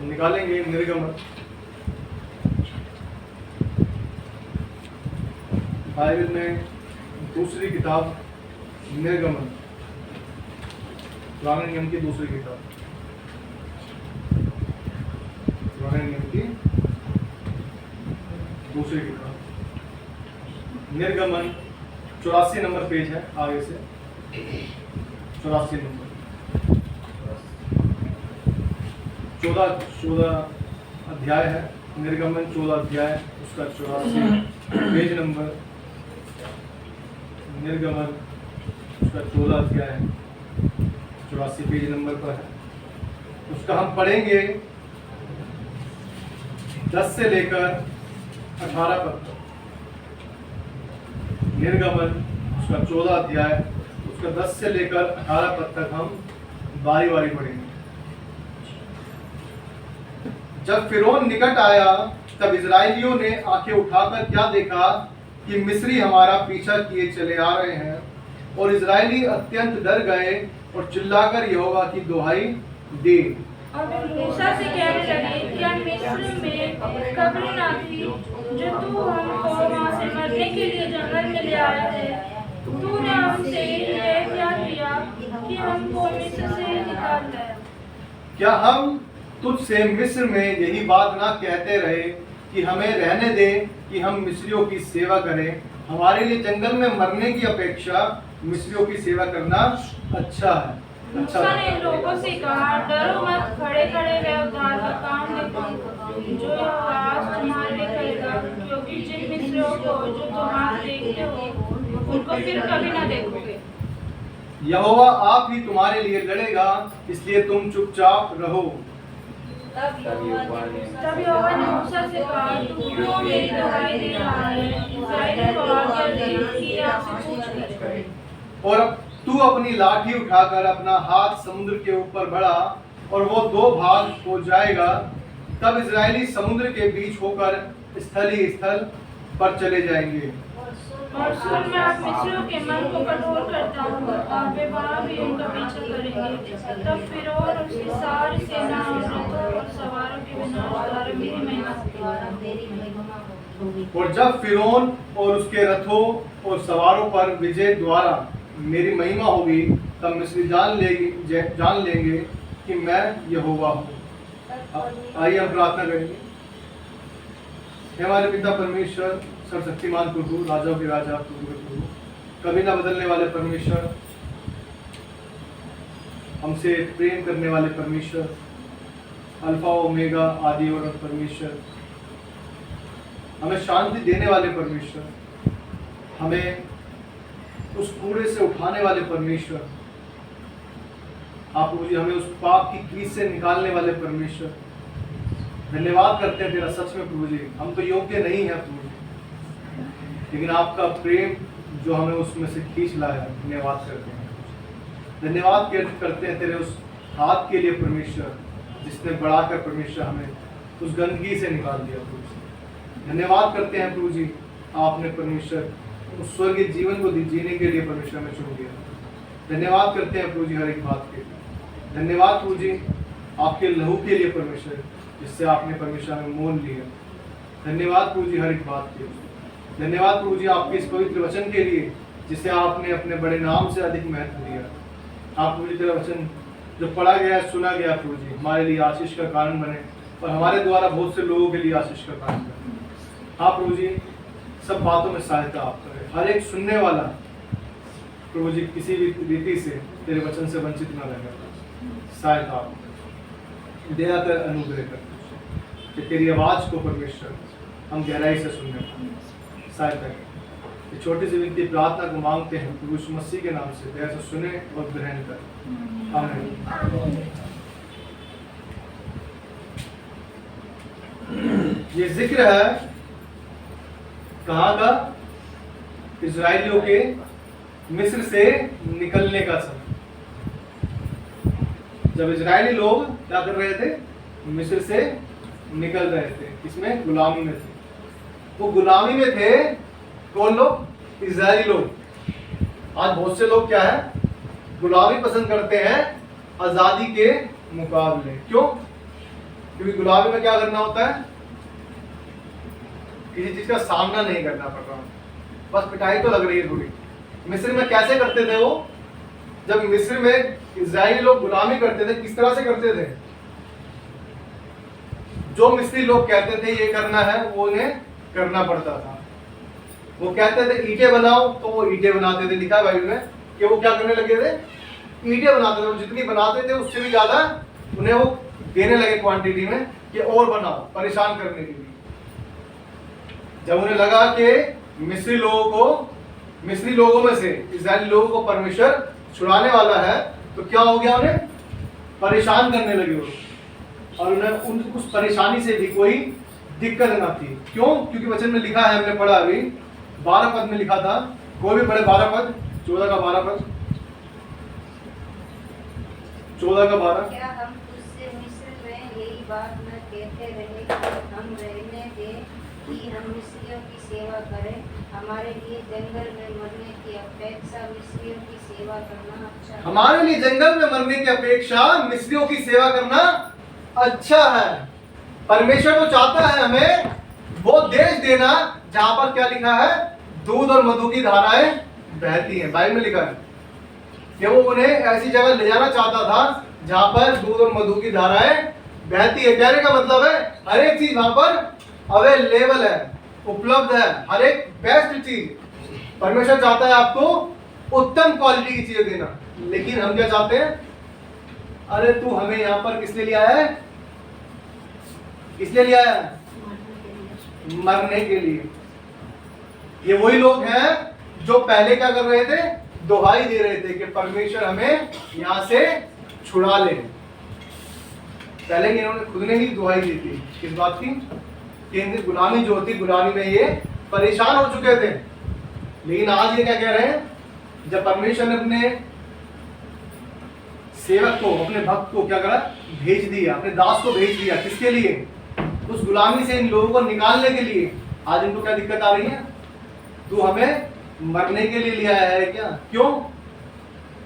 निकालेंगे निर्गमन, बाइबल में दूसरी किताब निर्गमन, पुराने नियम की दूसरी किताब, पुराने नियम की दूसरी किताब निर्गमन 84 नंबर पेज है, आगे से 84 नंबर, 14 अध्याय है निर्गमन, 14 अध्याय उसका 84 पेज नंबर, निर्गमन उसका 14 अध्याय 84 पेज नंबर पर है। उसका हम पढ़ेंगे 10 से लेकर 18 पद तक। निर्गमन उसका 14 अध्याय उसका 10 से लेकर 18 पद तक हम बारी बारी पढ़ेंगे। जब फिरौन निकट आया तब इजराइलियों ने आंखें उठाकर क्या देखा कि मिस्री हमारा पीछा किए चले आ रहे हैं, और इजरायली अत्यंत डर गए और चिल्लाकर यहोवा की दुहाई दी। और वे मूसा से कहने लगे, क्या मिस्र में कब्र ना थी जो तू हमको वहां से मरने के लिए जंगल में ले आया है? तूने हमसे यह क्या किया कि हमको मिस्र से निकाल लाया? क्या हम तुझसे मिस्र में यही बात ना कहते रहे कि हमें रहने दे कि हम मिस्रियों की सेवा करें? हमारे लिए जंगल में मरने की अपेक्षा मिस्रियों की सेवा करना अच्छा है। मूसा ने लोगों से कहा, डरो मत, खड़े खड़े रहो, उद्धार का काम देखो जो यहोवा तुम्हारे लिए करेगा, क्योंकि जिन मिस्रियों को जो तुम आज देखते हो उनको फिर कभी ना देखोगे। यहोवा आप ही तुम्हारे लिए लड़ेगा, इसलिए तुम चुपचाप रहो। तब यहोवा ने मूसा से कहा, तू क्यों मेरी दुहाई दे रहा है? इस्राएलियों को आज्ञा दे कि आपसे पूछ करे। और तू अपनी लाठी उठाकर अपना हाथ समुद्र के ऊपर बढ़ा और वो 2 भाग हो जाएगा। तब इजरायली समुद्र के बीच होकर स्थल ही स्थल पर चले जाएंगे। और सुन, मैं आप मिस्रियों के मन को कठोर करता हूँ और वे वहाँ भी उनका पीछा करेंगे। तब फिरौन और उसकी सारी सेना और रथों और सवारों के विनाश द्वारा मेरी महिमा होगी। और जब फिरौन और उसके रथों और सवारों पर विजय द्वारा मेरी महिमा होगी, तब मिस्री जान लेंगे कि मैं यहोवा हूँ। आइए हम प्रार्थना करेंगे। हे हमारे पिता परमेश्वर, सर्वशक्तिमान प्रभु, राजाओं के राजा, प्रभु के प्रभु, कभी ना बदलने वाले परमेश्वर, हमसे प्रेम करने वाले परमेश्वर, अल्फा ओमेगा आदि और अंत परमेश्वर, हमें शांति देने वाले परमेश्वर, हमें उस कूड़े से उठाने वाले परमेश्वर, आप मुझे हमें उस पाप की कीच से निकालने वाले परमेश्वर, धन्यवाद करते हैं तेरा सच में प्रभु जी। हम तो योग्य नहीं है प्रभु जी, लेकिन आपका प्रेम जो हमें उसमें से खींच लाया, धन्यवाद करते हैं। धन्यवाद करते हैं तेरे उस हाथ के लिए परमेश्वर, जिसने बढ़ाकर परमेश्वर हमें उस गंदगी से निकाल दिया प्रभु जी। धन्यवाद करते हैं प्रभु जी, आपने परमेश्वर उस स्वर्गीय जीवन को जीने के लिए परमेश्वर में चुन लिया। धन्यवाद करते हैं प्रभु जी हर एक बात के लिए। धन्यवाद प्रभु जी आपके लहू के लिए परमेश्वर, जिससे आपने परमेश्वर में मोल लिया। धन्यवाद प्रभु जी हर एक बात के लिए। धन्यवाद प्रभु जी आपके इस पवित्र वचन के लिए, जिसे आपने अपने बड़े नाम से अधिक महत्व दिया। आप प्रभु जी तेरा वचन जो पढ़ा गया, सुना गया प्रभु जी, हमारे लिए आशीष का कारण बने और हमारे द्वारा बहुत से लोगों के लिए आशीष का कारण बने। हाँ प्रभु जी, सब बातों में सहायता आप करें। हर एक सुनने वाला प्रभु जी किसी भी रीति से तेरे वचन से वंचित न रहे। सहायता आप दया कर, अनुग्रह कर कि तेरी आवाज को परमेश्वर हम गहराई से सुनने पाए। सहायता कर। ये छोटी सी विनती प्रार्थना को मांगते हैं प्रभु यीशु मसीह के नाम से, दया से सुने और ग्रहण करें। आमीन। ये जिक्र है कहाँ का? इजराइलियों के मिस्र से निकलने का समय। जब इजरायली लोग क्या कर रहे थे? मिस्र से निकल रहे थे। इसमें गुलामी में थे। वो गुलामी में थे कौन लोग? इजरायली लोग। आज बहुत से लोग क्या है? गुलामी पसंद करते हैं आजादी के मुकाबले। क्यों? क्योंकि गुलामी में क्या करना होता है, किसी चीज का सामना नहीं करना पड़ रहा, बस पिटाई तो लग रही है थोड़ी। मिस्र में कैसे करते थे वो, जब मिस्र में इजरायली लोग गुलामी करते थे किस तरह से करते थे, जो मिस्री लोग कहते थे ये करना है वो उन्हें करना पड़ता था। वो कहते थे ईंटें बनाओ तो वो ईंटें बनाते थे, लिखा है बाइबल में कि वो क्या करने लगे थे, ईंटें बनाते थे, और जितनी बनाते थे उससे भी ज्यादा उन्हें वो देने लगे क्वांटिटी में कि और बनाओ, परेशान करने के लिए। जब उन्हें लगा कि मिस्री लोगों में से इजरायली लोगों को परमेश्वर छुड़ाने वाला है, तो क्या हो गया, उन्हें परेशान करने लगे वो, और उन्हें उस परेशानी से भी कोई दिक्कत ना थी। क्यों? क्योंकि वचन में लिखा है, हमने पढ़ा अभी 12 पद में लिखा था, कोई भी पढ़े 12 पद, 14 का 12 पद, 14 का 12। क्या हम तुझसे मिस्र में यही बात न कहते रहे कि हम रहने दें कि हम मिस्रियों की सेवा करें? हमारे लिए जंगल में मरने की अपेक्षा मिस्रियों की सेवा करना अच्छा है। हमारे लिए जंगल में मरने की अपेक्षा मिस्रियों की सेवा करना अच्छा है। परमेश्वर तो चाहता है हमें वो देश देना जहां पर क्या लिखा है, दूध और मधु की धाराएं बहती हैं। बाइबल में लिखा है कि वो उन्हें ऐसी जगह ले जाना चाहता था जहां पर दूध और मधु की धाराएं बहती है। कहने का मतलब है हर एक चीज वहां पर अवेलेबल है, उपलब्ध है, हर एक बेस्ट चीज। परमेश्वर चाहता है आपको उत्तम क्वालिटी की चीजें देना, लेकिन हम क्या चाहते हैं, अरे तू हमें यहाँ पर किस लिए लिया है, किस लिए लिया है, मरने के लिए। ये वही लोग हैं जो पहले क्या कर रहे थे, दुहाई दे रहे थे कि परमेश्वर हमें यहां से छुड़ा ले। पहले इन्होंने खुद ने ही दुहाई दी थी किस बात की, कि इनकी गुलामी जो होती, गुलामी में ये परेशान हो चुके थे। लेकिन आज ये क्या कह रहे हैं, जब परमेश्वर ने अपने सेवक को, अपने भक्त को क्या करा, भेज दिया, अपने दास को भेज दिया, किसके लिए, उस गुलामी से इन लोगों को निकालने के लिए। आज इनको क्या दिक्कत आ रही है, तू हमें मरने के लिए लिया है क्या? क्यों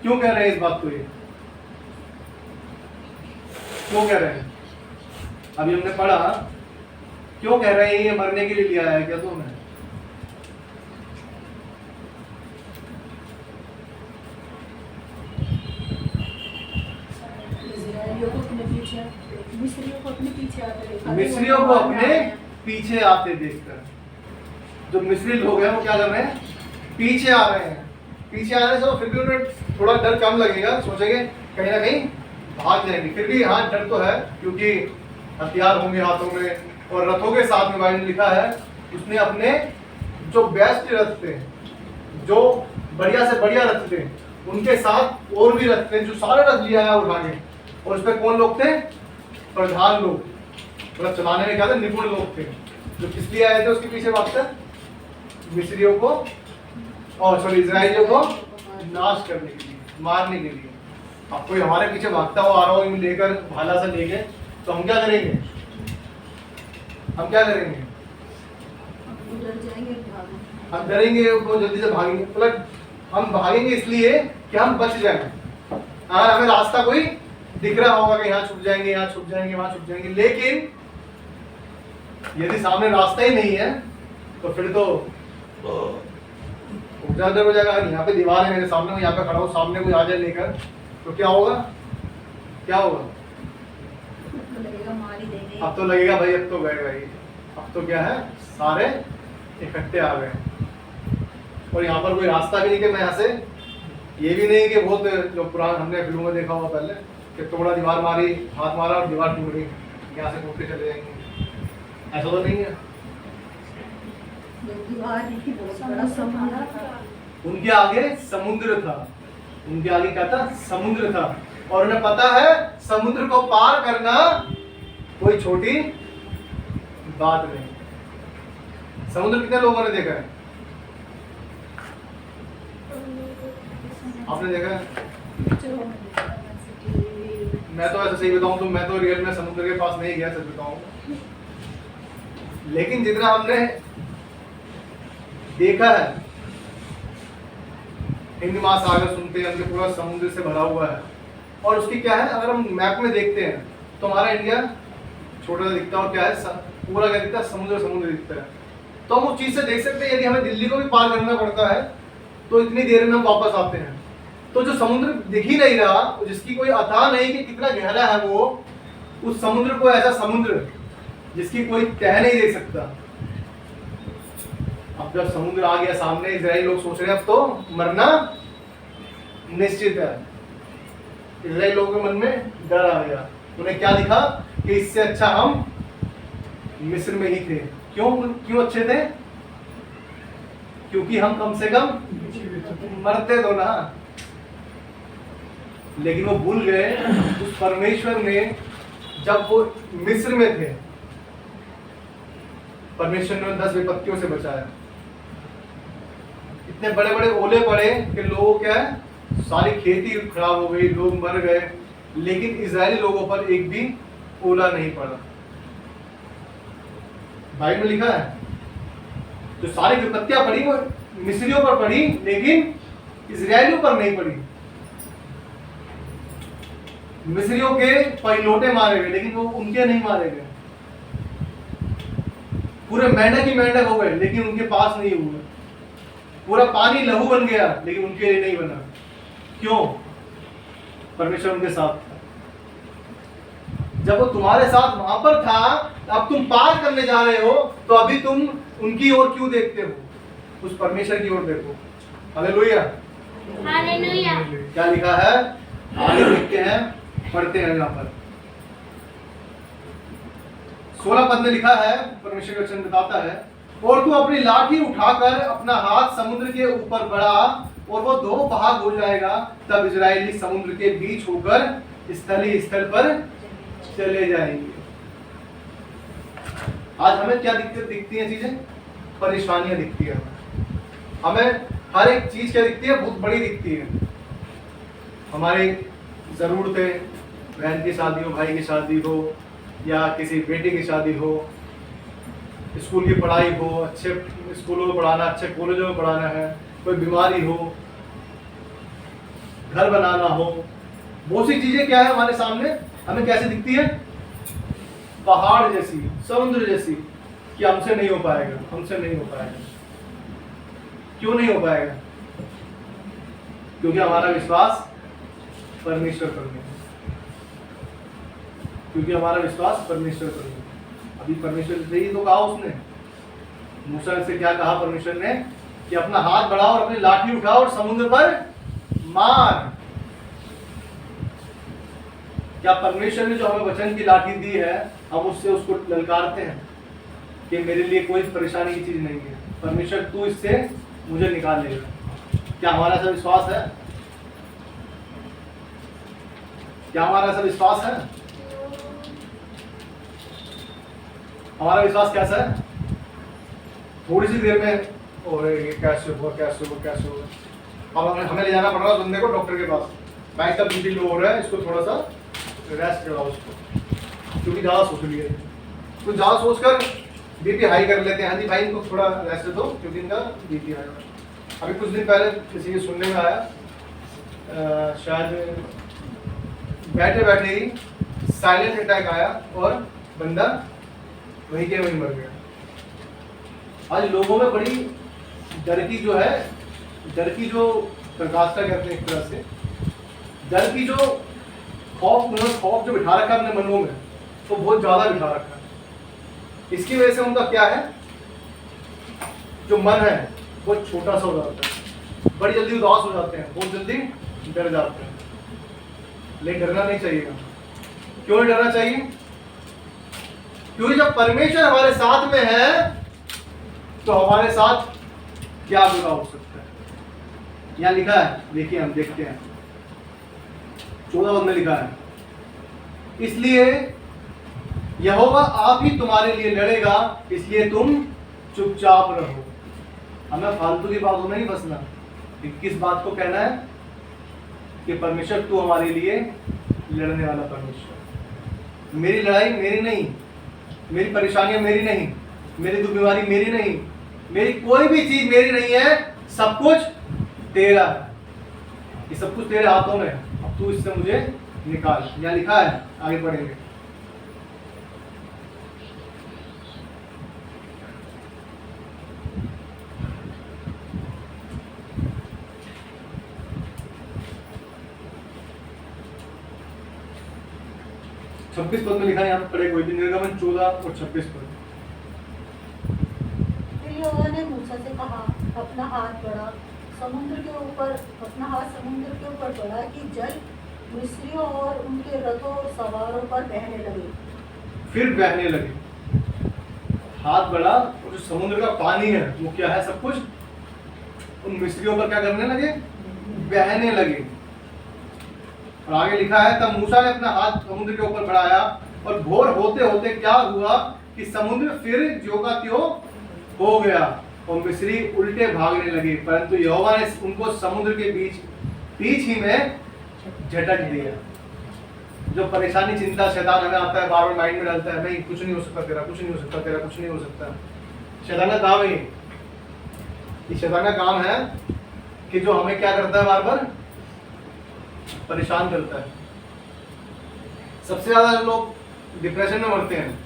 क्यों कह रहे हैं इस बात को, ये क्यों कह रहे हैं? अभी हमने पढ़ा, क्यों कह रहे हैं ये मरने के लिए लिया है क्या तुमने? मिस्रियों को अपने पीछे आते देखकर, जो मिस्री लोग हैं वो क्या कर रहे हैं, पीछे आ रहे हैं। पीछे आने से फिर भी उन्हें थोड़ा डर कम लगेगा, सोचेंगे कहीं ना कहीं भाग जाएंगे। फिर भी हाँ, डर तो है, क्योंकि हथियार होंगे हाथों में और रथों के साथ में। बाइबल में लिखा है उसने अपने जो बेस्ट रथ थे, जो बढ़िया से बढ़िया रथ थे, उनके साथ और भी रथ थे, जो सारे रथ लिया है उठा के। और उसमें कौन लोग थे, प्रधान लोग, मतलब चलाने में क्या थे, निपुण लोग थे, जो किस लिए आए थे उसके पीछे भागकर, मिस्रियों को और सॉरी इजराइलियों को नाश करने के लिए, मारने के लिए। अब कोई हमारे पीछे भागता हुआ आ रहा हो लेकर, भाला से लेके, तो हम क्या करेंगे, हम क्या करेंगे, हम डरेंगे, वो जल्दी से भागेंगे। मतलब हम भागेंगे इसलिए कि हम बच जाएं। हाँ, हमें रास्ता कोई दिख रहा होगा कि यहाँ छुप जाएंगे, यहाँ छुप जाएंगे, वहां छुप जाएंगे। लेकिन यदि सामने रास्ता ही नहीं है तो फिर तो डर हो जाएगा। यहाँ पे दीवार है मेरे सामने, मैं यहाँ पे खड़ा हूँ, सामने कोई आ जाए लेकर, तो क्या होगा, क्या होगा? अब तो लगेगा भाई, अब तो गए भाई, अब तो क्या है, सारे इकट्ठे आ गए। और यहाँ पर कोई रास्ता भी नहीं कि मैं यहाँ से, ये भी नहीं कि बहुत जो पुराना हमने फिल्मों में देखा हुआ पहले कि तोड़ा दीवार मारी, हाथ मारा और दीवार टूट गई, यहाँ से टूटते चले जाएंगे। ऐसा तो नहीं है। उनके आगे समुद्र था, उनके आगे क्या था, समुद्र था। और उन्हें पता है समुद्र को पार करना कोई छोटी बात नहीं। समुद्र कितने लोगों ने देखा है, आपने देखा है? मैं तो ऐसा सही बताऊं तो मैं तो रियल में समुद्र के पास नहीं गया, सच बताऊं। लेकिन जितना हमने देखा है, हिंद महासागर सुनते हैं, हमके पूरा समुद्र से भरा हुआ है। और उसकी क्या है, अगर हम मैप में देखते हैं तो हमारा इंडिया छोटा सा दिखता है और क्या है पूरा क्या दिखता है, समुद्र समुद्र दिखता है। तो हम उस चीज से देख सकते हैं यदि हमें दिल्ली को भी पार करना पड़ता है तो इतनी देर में हम वापस आते हैं। तो जो समुद्र दिख ही नहीं रहा, जिसकी कोई अता नहीं कि कितना गहरा है वो, उस समुद्र को ऐसा समुद्र जिसकी कोई तह नहीं देख सकता। अब जब समुद्र आ गया सामने, इजराइल लोग सोच रहे हैं अब तो मरना निश्चित है। इजराइल लोगों के मन में डर आ गया। उन्हें क्या दिखा कि इससे अच्छा हम मिस्र में ही थे। क्यों अच्छे थे? क्योंकि हम कम से कम मरते तो ना। लेकिन वो भूल गए उस परमेश्वर ने, जब वो मिस्र में थे परमेश्वर ने 10 विपत्तियों से बचाया। इतने बड़े बड़े ओले पड़े कि लोगों क्या है, सारी खेती खराब हो गई, लोग मर गए, लेकिन इजरायली लोगों पर एक भी ओला नहीं पड़ा। बाइबल में लिखा है जो सारी विपत्तियां पड़ी वो मिस्रियों पर पड़ी, लेकिन इजरायलियों पर नहीं पड़ी। मिस्रियों के पहिलौटे मारे गए, लेकिन वो उनके नहीं मारे गए। पूरे मेंढक ही मेंढक हो गए, लेकिन उनके पास नहीं हुए। पूरा पानी लहू बन गया, लेकिन उनके लिए नहीं बना। क्यों? परमेश्वर उनके साथ था। जब वो तुम्हारे साथ वहां पर था, अब तुम पार करने जा रहे हो, तो अभी तुम उनकी ओर क्यों देखते हो? उस परमेश्वर की ओर देखो। Hallelujah, hallelujah. क्या लिखा है आगे देखते हैं, पढ़ते हैं। यहाँ पर 16 पद में लिखा है, परमेश्वर का वचन बताता है, और तू अपनी लाठी उठाकर अपना हाथ समुद्र के ऊपर बढ़ा और वो 2 भाग हो जाएगा, तब इजरायली समुद्र के बीच होकर स्थली स्थल पर चले जाएंगे। आज हमें क्या दिखती है चीजें? परेशानियां दिखती है। हमें हर एक चीज क्या दिखती है? बहुत बड़ी दिखती है। हमारी जरूरतें, बहन की शादी हो, भाई की शादी हो, या किसी बेटे की शादी हो, स्कूल की पढ़ाई हो, अच्छे स्कूलों में पढ़ाना, अच्छे कॉलेजों में पढ़ाना है, कोई बीमारी हो, घर बनाना हो, बहुत सी चीजें क्या है हमारे सामने, हमें कैसे दिखती है? पहाड़ जैसी, समुद्र जैसी, कि हमसे नहीं हो पाएगा, हमसे नहीं हो पाएगा। क्यों नहीं हो पाएगा? क्योंकि हमारा विश्वास परमेश्वर पर नहीं, क्योंकि हमारा विश्वास परमेश्वर पर नहीं। अभी परमेश्वर से ही तो कहा उसने, मूसा से क्या कहा परमेश्वर ने कि अपना हाथ बढ़ाओ और अपनी लाठी उठाओ और समुद्र पर मार। क्या परमेश्वर ने जो हमें वचन की लाठी दी है, हम उससे उसको ललकारते हैं कि मेरे लिए कोई परेशानी की चीज नहीं है, परमेश्वर तू इससे मुझे निकाल लेगा। क्या हमारा ऐसा विश्वास है? क्या हमारा ऐसा विश्वास है? हमारा विश्वास कैसा है? थोड़ी सी देर में और ये कैसे हुआ, कैसे हुआ, कैसे हुआ। अब हमें ले जाना पड़ रहा है बंदे को डॉक्टर के पास, भाई साहब बीपी लो हो रहा है, इसको थोड़ा सा रेस्ट कराओ उसको, क्योंकि ज़्यादा सोच लिए। तो ज़्यादा सोचकर बीपी हाई कर लेते हैं। हाँ जी भाई, इनको थोड़ा रेस्ट दो क्योंकि इनका बीपी हाई है। अभी कुछ दिन पहले किसी के सुनने में आया, शायद बैठे बैठे ही साइलेंट अटैक आया और बंदा वहीं के वहीं मर गया। आज लोगों में बड़ी डर की जो है, डर की जो प्रकाष्ठा कहते हैं एक तरह से, डर की जो खौफ जो बिठा रखा है अपने मनों में, तो बहुत ज्यादा बिठा रखा है। इसकी वजह से उनका क्या है, जो मन है वो छोटा सा हो जाता है, बड़ी जल्दी उदास हो जाते हैं, बहुत जल्दी डर जाते हैं। लेकिन डरना नहीं चाहिए। क्यों नहीं डरना चाहिए? क्योंकि जब परमेश्वर हमारे साथ में है तो हमारे साथ क्या बुरा हो सकता है? यहाँ लिखा है, देखिए हम देखते हैं 14 में लिखा है, इसलिए यहोवा आप ही तुम्हारे लिए लड़ेगा, इसलिए तुम चुपचाप रहो। हमें फालतू की बातों में नहीं फंसना। किस बात को कहना है कि परमेश्वर तू हमारे लिए लड़ने वाला परमेश्वर। मेरी लड़ाई मेरी नहीं, मेरी परेशानियां मेरी नहीं, मेरी दुख बीमारी मेरी नहीं, मेरी कोई भी चीज मेरी नहीं है, सब कुछ तेरा है। ये सब कुछ तेरे हाथों में है, अब तू इससे मुझे निकाल। यहाँ लिखा है, आगे पढ़ेंगे। 26 पद में लिखा है, यहाँ पे पढ़े कोई भी, निर्गमन 14 और 26 पद। फिर यहोवा ने मूसा से कहा, अपना हाथ बढ़ा समुद्र के ऊपर, अपना हाथ समुद्र के ऊपर बढ़ा कि जल मिस्रियों और उनके रथों और सवारों पर बहने लगे। फिर बहने लगे, हाथ बढ़ा और जो समुद्र का पानी है वो क्या है, सब कुछ उन मिस्रियों पर क्या करने लगे, बहने लगे। और आगे लिखा है, तब मूसा ने अपना हाथ समुद्र के ऊपर बढ़ाया और भोर होते होते क्या हुआ कि समुद्र फिर ज्यों का त्यों हो गया और मिस्री उल्टे भागने लगे, परंतु यहोवा ने उनको समुद्र के बीच ही में झटक दिया। जो परेशानी, चिंता, शैतान हमें आता है, बार बार माइंड में डालता है, नहीं कुछ नहीं हो सकता तेरा, कुछ नहीं हो सकता तेरा, कुछ नहीं हो सकता। शैतान का काम है ये शैतान का काम है कि जो हमें क्या करता है, बार बार परेशान करता है। सबसे ज्यादा लोग डिप्रेशन में मरते हैं,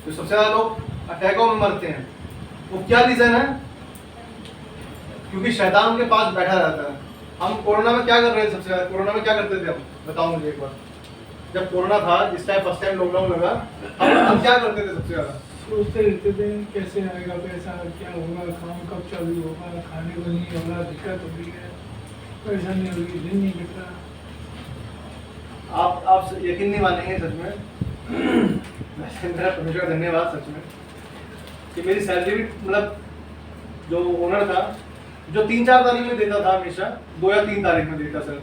तो सबसे ज्यादा लोग अटैकों में मरते हैं, वो क्या रीजन है, क्योंकि शैतान उनके पास बैठा रहता है। हम कोरोना में क्या कर रहे थे, सबसे ज्यादा कोरोना में क्या करते थे हम, बताओ मुझे एक बार। जब कोरोना था, जिस टाइम फर्स्ट टाइम लॉकडाउन लगा, हम क्या करते थे सबसे ज्यादा, सोचते रहते थे कैसे आएगा पैसा, क्या होगा, काम कब चालू होगा, खाने को नहीं होगा, दिक्कत हो रही है, परेशानी हो रही, दिन नहीं कट रहा। आप यकीन नहीं मानेंगे सच में, वैसे मेरा परमेश्वर का धन्यवाद सच में कि मेरी सैलरी भी, मतलब जो ओनर था, जो 3-4 तारीख में देता था हमेशा, 2 या 3 तारीख में देता सर,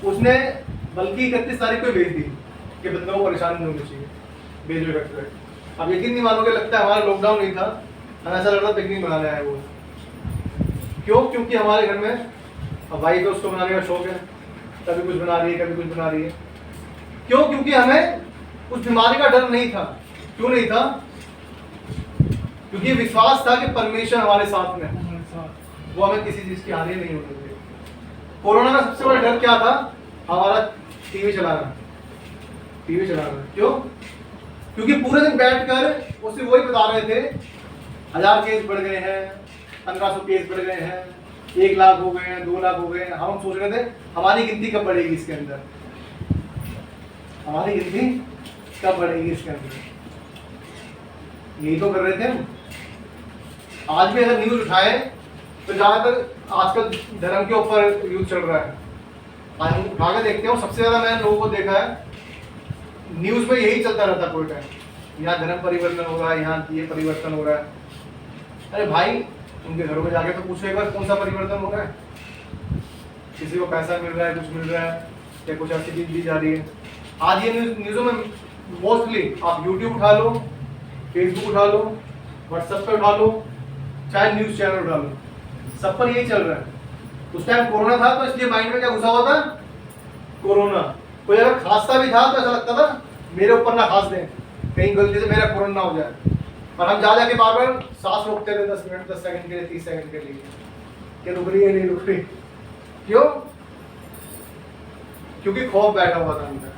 उसने बल्कि 31 तारीख को भेज दी कि बंदों को परेशान नहीं होनी चाहिए, भेजो करके। अब यकीन नहीं मानोगे, लगता है हमारा लॉकडाउन नहीं था, हमें ऐसा लग रहा पिकनिक मनाने आया वो। क्यों? क्योंकि हमारे घर में अब भाई को उसको बनाने का शौक है, कभी कुछ बना रही है, कभी कुछ बना रही है। क्यों? क्योंकि हमें उस बीमारी का डर नहीं था। क्यों नहीं था? क्योंकि विश्वास था कि परमेश्वर हमारे साथ में है, हमारे साथ वो हमें किसी चीज की हानि नहीं होने देंगे। कोरोना का सबसे बड़ा डर क्या था? हमारा टीवी चलाना, टीवी चलाना। क्यों? क्योंकि पूरे दिन बैठकर उसे वही बता रहे थे, 1000 केस बढ़ गए हैं, 1500 केस बढ़ गए हैं, 1 लाख हो गए हैं, 2 लाख हो गए हैं। हम सोच रहे थे हमारी गिनती कब बढ़ेगी इसके अंदर, हमारी गिनती कब बढ़ेगी इसके अंदर, यही तो कर रहे थे हम। आज भी अगर न्यूज उठाए तो ज्यादातर आजकल धर्म के ऊपर न्यूज चल रहा है। आज हम उठा के देखते हो, सबसे ज्यादा मैंने लोगों को देखा है न्यूज में यही चलता रहता कोई टाइम, यहाँ धर्म परिवर्तन हो रहा है, यहाँ ये परिवर्तन हो रहा है। अरे भाई, उनके घरों में जाके तो पूछो एक बार कौन सा परिवर्तन हो रहा है। किसी को पैसा मिल रहा है, कुछ मिल रहा है, या कुछ ऐसी चीज दी जा रही है। आज ये न्यूज़ों में मोस्टली आप यूट्यूब उठा लो, फेसबुक उठा लो, व्हाट्सएप पे उठा लो, चाहे न्यूज चैनल उठा लो, सब पर यही चल रहा है। उस टाइम कोरोना था तो इसलिए माइंड में क्या घुसा हुआ था, कोरोना। कोई अगर खांसता भी था तो ऐसा लगता था मेरे ऊपर ना खांस दें, कहीं गलती से मेरा कोरोना ना हो जाए। और हम जा जाके बार बार सांस रोकते थे 10 मिनट, 10 सेकंड के लिए, 30 सेकंड के लिए, क्या रुक रही है, नहीं रुक रही। क्यों? क्योंकि खौफ बैठा हुआ था अंदर।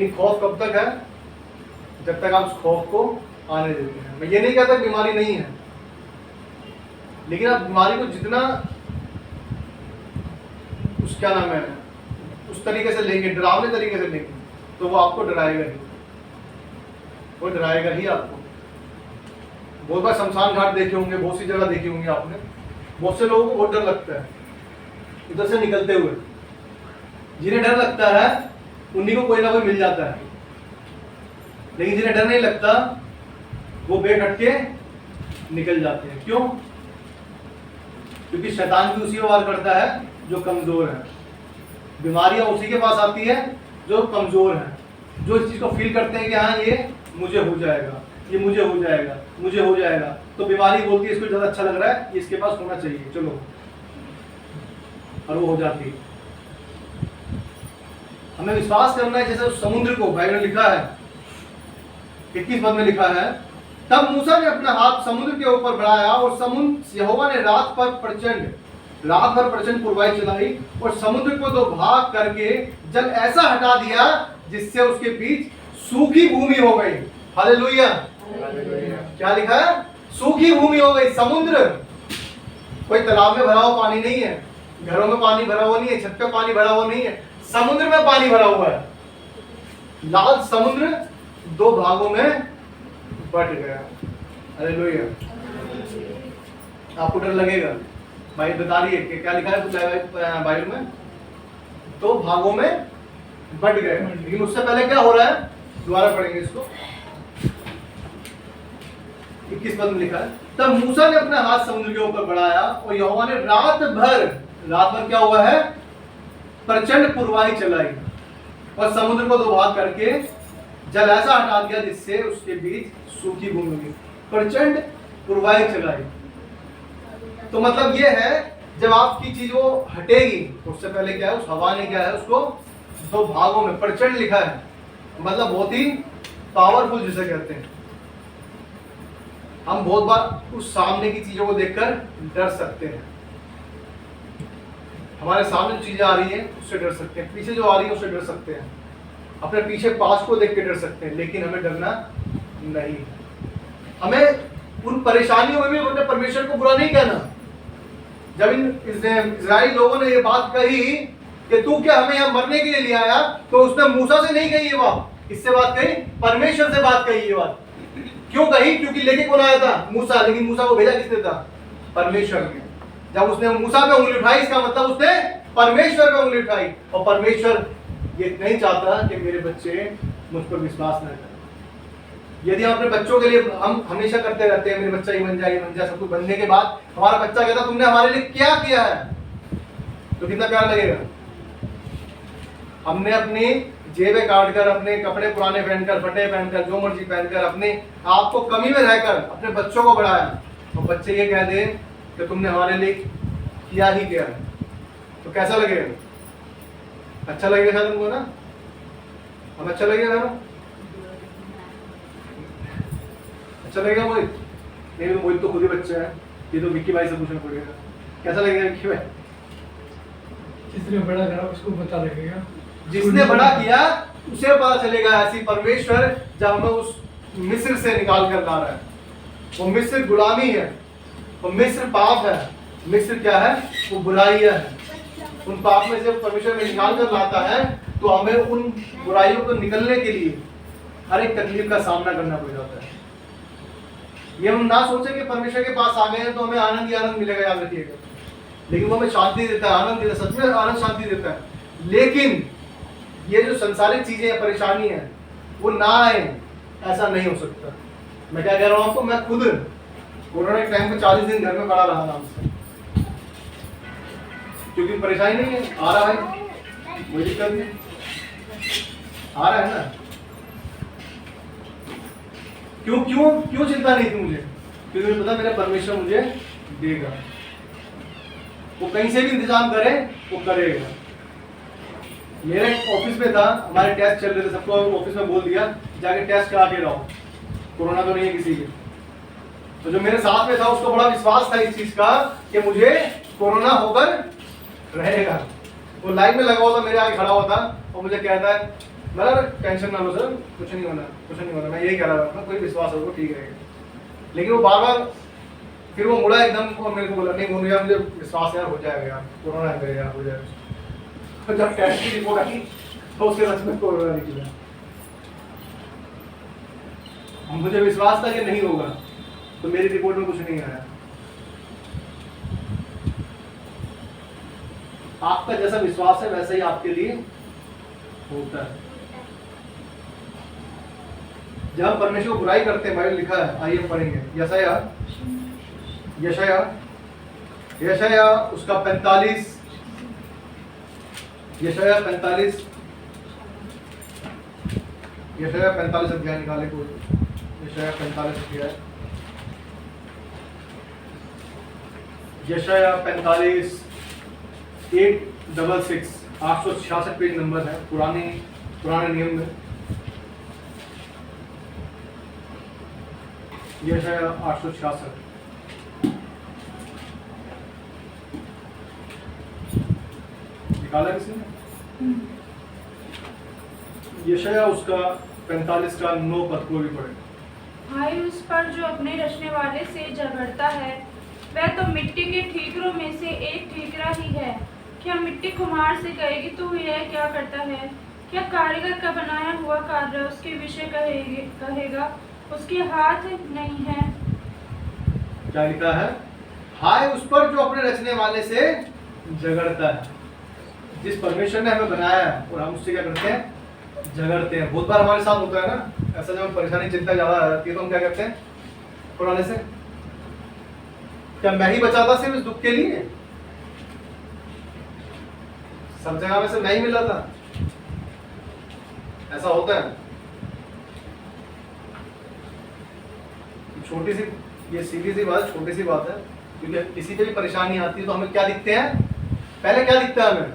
एक खौफ कब तक है? जब तक आप उस खौफ को आने देते हैं। मैं ये नहीं कहता बीमारी नहीं है, लेकिन आप बीमारी को जितना उस क्या नाम है उस तरीके से लेंगे, डरावने तरीके से लेंगे, तो वो आपको डराएगा ही, वो डराएगा ही आपको। बहुत बार शमशान घाट देखे होंगे, बहुत सी जगह देखी होंगी आपने, बहुत से लोगों को बहुत डर लगता है इधर से निकलते हुए। जिन्हें डर लगता है उन्हीं को कोई ना कोई मिल जाता है, लेकिन जिन्हें डर नहीं लगता वो बेखट के निकल जाते हैं। क्यों? क्योंकि शैतान भी उसी को वार करता है जो कमजोर है। बीमारियां उसी के पास आती है जो कमजोर है, जो इस चीज को फील करते हैं कि हाँ ये मुझे हो जाएगा, ये मुझे हो जाएगा, मुझे हो जाएगा। तो बीमारी बोलती है इसको ज्यादा अच्छा लग रहा है, ये इसके पास होना चाहिए, चलो, और वो हो जाती है। हमें विश्वास करना है, जैसे उस समुद्र को बाइबल में लिखा है, 21 पद में लिखा है, तब मूसा ने अपना हाथ समुद्र के ऊपर बढ़ाया और समुद्र, यहोवा ने रात भर प्रचंड पुरवाई चलाई और समुद्र को 2 भाग करके जल ऐसा हटा दिया जिससे उसके बीच सूखी भूमि हो गई। हालेलुया। क्या लिखा है? सूखी भूमि हो गई। समुद्र कोई तालाब में भरा हुआ पानी नहीं है, घरों में पानी भरा हुआ नहीं है, छत पे पानी भरा हुआ नहीं है। समुद्र में पानी भरा हुआ है, लाल समुद्र 2 भागों में बट गया। हालेलुया। आपको डर लगेगा, भाई बता रही है कि क्या लिखा है बाइबल में, 2 भागों में बट गए। लेकिन उससे पहले क्या हो रहा है, दोबारा पढ़ेंगे इसको। 21 पद में लिखा है, तब मूसा ने अपना हाथ समुद्र के ऊपर बढ़ाया और यहोवा ने रात भर क्या हुआ है, प्रचंड पुरवाई चलाई और समुद्र को 2 भाग करके जल ऐसा हटा दिया जिससे उसके बीच सूखी भूमि हुई। प्रचंड पुरवाई चलाई, तो मतलब ये है जब आपकी चीज वो हटेगी तो उससे पहले क्या है, उस हवा ने क्या है उसको 2 भागों में, प्रचंड लिखा है मतलब बहुत ही पावरफुल जिसे कहते हैं। हम बहुत बार उस सामने की चीजों को देखकर डर सकते हैं, हमारे सामने जो चीजें आ रही हैं उससे डर सकते हैं, पीछे जो आ रही है उससे डर सकते हैं, अपने पीछे पास को देख के डर सकते हैं, लेकिन हमें डरना नहीं। हमें उन परेशानियों में भी अपने परमेश्वर को बुरा नहीं कहना। जब इन इजराइली लोगों ने ये बात कही कि तू क्या हमें यहाँ मरने के लिए ले आया, तो उसने मूसा से नहीं कही ये बात, किससे बात कही, परमेश्वर से बात कही ये बात। क्यों कही, क्योंकि लेके कौन आया था, मूसा, लेकिन मूसा को भेजा किसने था, परमेश्वर ने। जब उसने मूसा पे उंगली उठाई, इसका मतलब उसने परमेश्वर पे उंगली उठाई, और परमेश्वर ये नहीं चाहता कि मेरे बच्चे मुझ पर विश्वास न करें। यदि हम अपने बच्चों के लिए हम हमेशा करते रहते हैं, मेरे बच्चा ये बन जाए सब कुछ बनने के बाद हमारा बच्चा कहता तुमने हमारे लिए क्या किया है, तो कितना प्यार लगेगा। हमने अपनी जेबें काटकर, अपने कपड़े पुराने पहनकर, फटे पहनकर, जो मर्जी पहनकर, अपने आप को कमी में रहकर अपने बच्चों को बढ़ाया, और बच्चे ये कह दे कि तुमने हमारे लिए किया ही क्या है, तो कैसा लगेगा, अच्छा लगेगा शायद तुमको ना, हम अच्छा लगेगा ना, अच्छा लगेगा मोहित, नहीं तो मोहित तो खुद ही बच्चा है, ये तो विक्की भाई से पूछना पड़ेगा, कैसा लगेगा विक्की भाई, जिसने बड़ा करा उसको पता लगेगा, जिसने बड़ा किया उसे पता चलेगा। ऐसी परमेश्वर जब हमें उस मिस्र से निकाल कर ला रहा है, वो मिस्र गुलामी है, वो मिस्र पाप है, मिस्र क्या है, वो बुराइयां है। उन पाप में से परमेश्वर में निकाल कर लाता है तो हमें उन बुराइयों को निकलने के लिए हर एक तकलीफ का सामना करना पड़ जाता है। ये हम ना सोचें कि परमेश्वर के पास आ गए हैं तो हमें आनंद ही आनंद मिलेगा, याद रखिएगा, लेकिन वो हमें शांति देता है, आनंद देता है, सच में आनंद शांति देता है। लेकिन ये जो संसारिक चीजें हैं, परेशानी है, वो ना आए ऐसा नहीं हो सकता। मैं क्या कह रहा हूँ आपको, मैं खुद कोरोना के टाइम पे 40 दिन घर में पड़ा रहा आराम से, क्योंकि परेशानी नहीं है, आ रहा है, कोई दिक्कत नहीं, आ रहा है ना। क्यों क्यों क्यों चिंता नहीं थी मुझे, क्योंकि मुझे पता मेरा परमेश्वर मुझे देगा, वो कहीं से भी इंतजाम करे वो करेगा। मेरे ऑफिस में था, हमारे टेस्ट चल रहे थे, सबको ऑफिस में बोल दिया जाके टेस्ट करा के रहो, कोरोना तो नहीं है किसी के। तो जो मेरे साथ में था उसको बड़ा विश्वास था इस चीज का कि मुझे कोरोना होकर रहेगा। वो लाइन में लगा हुआ था, मेरे आगे खड़ा हुआ था और मुझे कहता है, मतलब टेंशन ना लो सर, कुछ नहीं होना, कुछ नहीं होना। मैं यही कह रहा था, कोई विश्वास होगा ठीक रहेगा। लेकिन वो बार बार फिर वो मुड़ा एकदम और मेरे को बोला, नहीं मुझे विश्वास यार हो जाएगा यार, कोरोना है मेरे यार, हो जाएगा। जब टेस्ट की रिपोर्ट आई तो उसके सच में कोरोना निकला। मुझे विश्वास था कि नहीं होगा, तो मेरी रिपोर्ट में कुछ नहीं आया। आपका जैसा विश्वास है वैसा ही आपके लिए होता है। जब हम परमेश्वर को बुराई करते हैं, बाइबल लिखा है, आइए हम पढ़ेंगे यशाया उसका 45, यशाया 45 अध्याय निकाले कोई, यशाया 45 अध्याय, यशाया 45 866 866 पेज नंबर है पुराने नियम में। यशाया 866 निकाला किसने? यशाया उसका 45 का 9 पद को भी पढ़े। हाय उस पर जो अपने रचने वाले से झगड़ता है, वह तो मिट्टी के ठीकरों में से एक ठीकरा ही है। क्या मिट्टी कुम्हार से कहेगी तू यह क्या करता है? क्या कारीगर का बनाया हुआ कार्य उसके विषय कहेगा उसके हाथ नहीं है? क्या लिखा है? हाय उस पर जो अपने रचने वाले से झगड़ता है। जिस परमेश्वर ने हमें बनाया है और हम उससे क्या करते हैं? झगड़ते हैं। बहुत बार हमारे साथ होता है ना, ऐसा जब परेशानी चिंता ज्यादा आ जाती है तो हम क्या करते हैं? पुराने से क्या मैं ही बचाता सिर्फ इस दुख के लिए? सब जगह में से मैं ही मिला था, ऐसा होता है। छोटी सी, ये सीधी सी बात, छोटी सी बात है, क्योंकि किसी पे भी परेशानी आती है तो हमें क्या दिखते हैं? पहले क्या दिखता है हमें?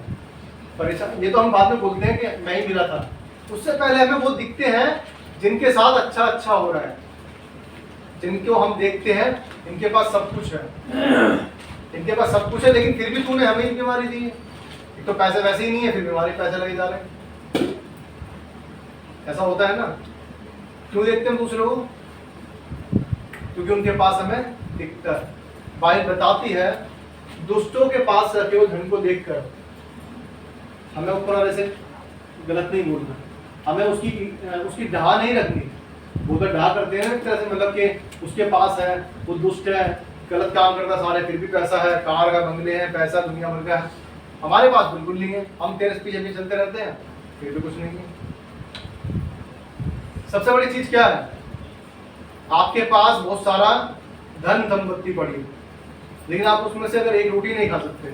परेशान। ये तो हम बाद में बोलते हैं कि मैं ही मिला था, उससे पहले हमें वो दिखते हैं जिनके साथ अच्छा अच्छा हो रहा है, जिनको हम देखते हैं इनके पास सब कुछ है, इनके पास सब कुछ है, लेकिन फिर भी तूने हमें ही बीमारी दी है। एक तो पैसे वैसे ही नहीं है, फिर बीमारी पैसे लगे जा रहे हैं। ऐसा होता है ना। क्यों देखते हैं दूसरे को? क्योंकि उनके पास हमें दिखता है। बाइबल बताती है दुष्टों के पास रहते हुए धन को देखकर हमें ऊपर वाले से गलत नहीं बोलना, हमें उसकी ढहा नहीं रखनी। वो तो ढहा करते हैं ना एक तरह से, मतलब कि उसके पास है, वो दुष्ट है, गलत काम करता सारे, फिर भी पैसा है, कार का बंगले हैं, पैसा दुनिया भर का है। हमारे पास बिल्कुल नहीं है, हम तेरे पीछे चलते रहते हैं, फिर भी कुछ नहीं है। सबसे बड़ी चीज क्या है? आपके पास बहुत सारा धन संपत्ति पड़ी है, लेकिन आप उसमें से अगर एक रोटी नहीं खा सकते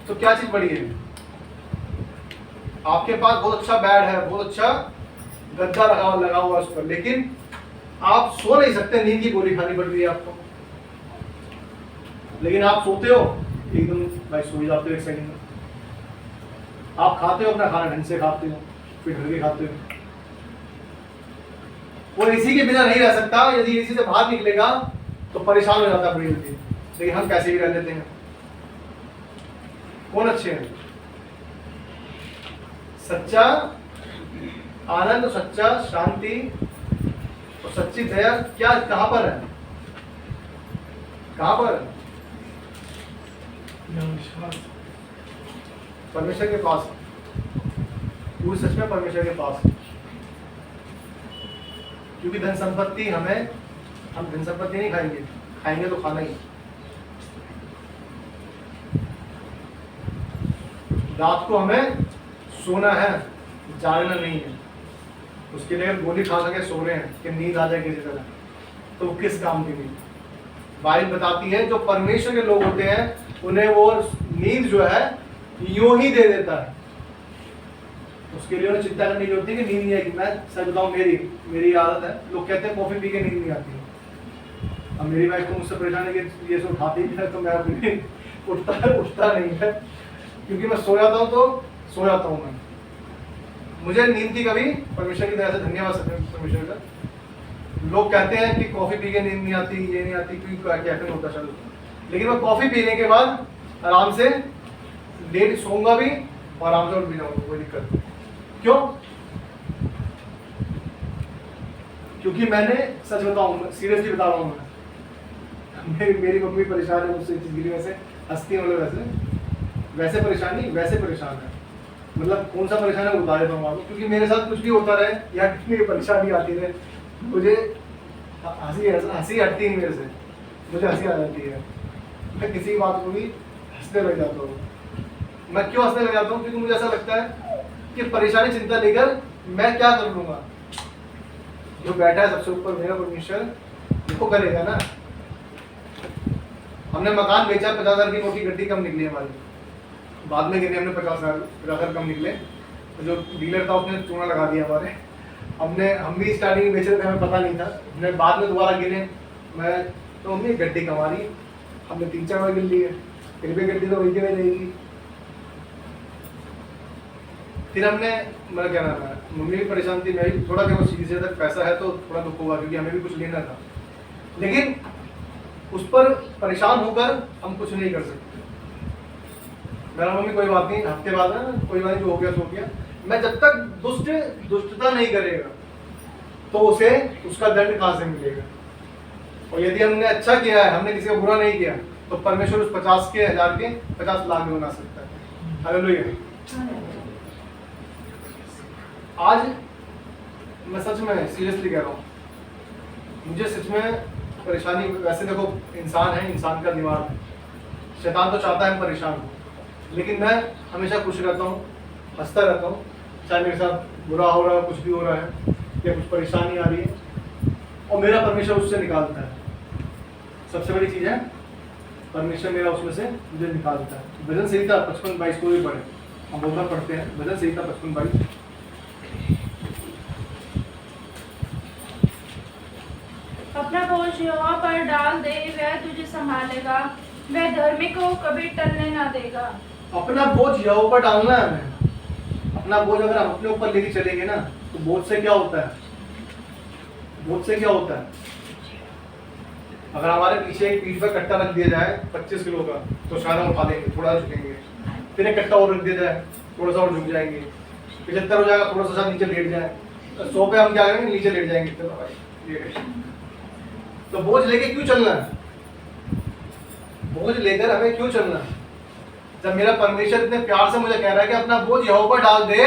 तो क्या चीज बड़ी है? आपके पास बहुत अच्छा बेड है, बहुत अच्छा गद्दा लगा हुआ उस पर, लेकिन आप सो नहीं सकते, नींद की गोली खानी पड़ रही है आपको। लेकिन आप सोते हो एकदम, भाई सो जाते हो एक सेकंड में। आप खाते हो अपना खाना ढंग से खाते हो, फिर ढंग के खाते हो। वो एसी के बिना नहीं रह सकता, यदि एसी से बाहर निकलेगा तो परेशान हो जाता है बड़ी जल्दी, लेकिन हम कैसे भी रह लेते हैं। कौन अच्छे हैं? सच्चा आनंद, सच्चा शांति और सच्ची दया क्या कहां पर है? कहां पर? परमेश्वर के पास। पूरी सच में परमेश्वर के पास। क्योंकि धन संपत्ति हम धन संपत्ति नहीं खाएंगे, खाएंगे तो खाना ही। रात को हमें सोना है, जागना नहीं है। उसके लिए गोली खा सके सो रहे हैं कि नींद आ जाए किसी तरह, तो किस काम की नींद? बाइबल बताती है जो परमेश्वर के लोग होते हैं उन्हें वो नींद जो है यूं ही दे देता है। उसके लिए उन्हें चिंता करने की जरूरत नहीं कि नींद नहीं आएगी। मैं सच बताऊं, मेरी आदत है, लोग कहते हैं कॉफी पी के नींद नहीं आती है। अब मेरी वाइफ को मुझसे परेशान है कि ये सब उठाती है, तो मैं अपनी उठता नहीं है, क्योंकि मैं सो जाता हूँ तो सो जाता हूँ मैं। मुझे नींद की कभी, परमेश्वर की दया से धन्यवाद परमेश्वर का। लोग कहते हैं कि कॉफी पी के नींद नहीं आती, ये नहीं आती, क्योंकि कैफीन होता शायद, लेकिन मैं कॉफी पीने के बाद आराम से लेट सोऊंगा भी और आराम से उठ भी जाऊंगा, कोई दिक्कत नहीं। क्यों? क्योंकि मैंने, सच बताऊं, सीरियसली बता रहा हूँ मैं, मेरी मम्मी परेशान है मुझसे, जिंदगी में से हंसती है, मतलब वैसे परेशानी वैसे परेशान है, मतलब कौन सा परेशान है वो बता देता हूँ आपको। क्योंकि मेरे साथ कुछ भी होता रहे या कितनी परेशानी आती रहे, मुझे हंसी हटती है मेरे से, मुझे हंसी आ जाती है। मैं किसी बात को भी हंसने लग जाता हूँ। मैं क्यों हंसने लग जाता हूँ? क्योंकि मुझे ऐसा लगता है कि परेशानी चिंता लेकर मैं क्या कर लूंगा? जो बैठा है सबसे ऊपर मेरा परमेश्वर, वो करेगा ना। हमने मकान बेचा, 50,000 की मोटी गड्डी कम निकली हमारी, बाद में गिने हमने 50,000 कम निकले। जो डीलर था उसने चूना लगा दिया हमारे। हम भी स्टार्टिंग में बेच रहे थे, हमें पता नहीं था। हमने बाद में दोबारा गिने, मैं तो मम्मी गड्डी कमा रही, हमने 3-4 बार गिन ली है, फिर भी गड्डी तो वही की वही रहेगी। फिर हमने, मैं क्या नाम है, मम्मी भी परेशान थी, मैं भी थोड़ा, क्या चीज़ तक पैसा है तो थोड़ा दुख हुआ, क्योंकि हमें भी कुछ लेना था, लेकिन उस पर परेशान होकर हम कुछ नहीं कर सकते। मेरा मम्मी कोई बात नहीं, हफ्ते बाद है, कोई बात नहीं, जो हो गया सो गया। मैं जब तक दुष्टता नहीं करेगा तो उसे उसका दंड कहाँ से मिलेगा? और यदि हमने अच्छा किया है, हमने किसी का बुरा नहीं किया, तो परमेश्वर उस 50 के 1000 के 50 लाख भी बना सकता है। हालेलुया। आज मैं सच में सीरियसली कह रहा हूँ, मुझे सच में परेशानी, वैसे देखो इंसान है, इंसान का दिमाग है, शैतान तो चाहता है हम परेशान हो, लेकिन मैं हमेशा खुश रहता हूँ, हंसता रहता हूँ, चाहे मेरे साथ बुरा हो रहा है, कुछ भी हो रहा है या कुछ परेशानी आ रही है, और मेरा परमेश्वर उससे निकालता है। सबसे बड़ी चीज़ है परमेश्वर मेरा उसमें से मुझे निकालता है। भजन संहिता 55-22 को भी पढ़े, हम बहुत बार पढ़ते हैं भजन संहिता 55-22। अपना बोझ यहोवा पर डाल दे, वह तुझे संभालेगा, वह धर्मी को कभी टलने ना देगा। अपना बोझ यहोवा पर डालना है हमें। अपना बोझ अगर हम अपने ऊपर लेके चलेंगे ना, तो बोझ से क्या होता है, बोझ से क्या होता है, अगर हमारे पीछे एक पीठ पर कट्टा रख दिया जाए 25 किलो का, तो शायद हम उठा लेंगे, थोड़ा झुकेंगे। फिर एक कट्टा और रख दिया जाए, थोड़ा सा और झुक जाएंगे। 75 हो जाएगा, थोड़ा सा नीचे लेट जाए, 100 पे हम क्या करेंगे, नीचे लेट जाएंगे। चलो भाई ये तो बोझ लेके क्यों चलना है, बोझ लेकर हमें क्यों चलना है? जब मेरा परमेश्वर इतने प्यार से मुझे कह रहा है कि अपना बोझ यहोवा पर डाल दे,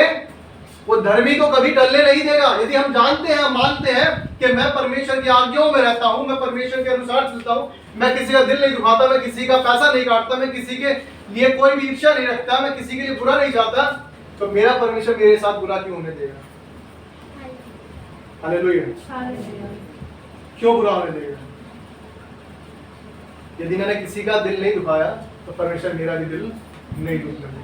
वो धर्मी को कभी टलने नहीं देगा। यदि हम जानते हैं, मानते हैं कि मैं परमेश्वर की आज्ञाओं में रहता हूं, मैं परमेश्वर के अनुसार चलता हूं, मैं किसी का दिल नहीं दुखाता, मैं किसी का पैसा नहीं काटता, मैं किसी के लिए कोई भी ईर्ष्या नहीं रखता, मैं किसी के लिए बुरा नहीं चाहता, तो मेरा परमेश्वर मेरे साथ बुरा क्यों होने देगा? हालेलुया। क्यों बुरा होने देगा? यदि मैंने किसी का दिल नहीं दुखाया, तो परमेश्वर मेरा भी दिल नहीं दुखने देगा।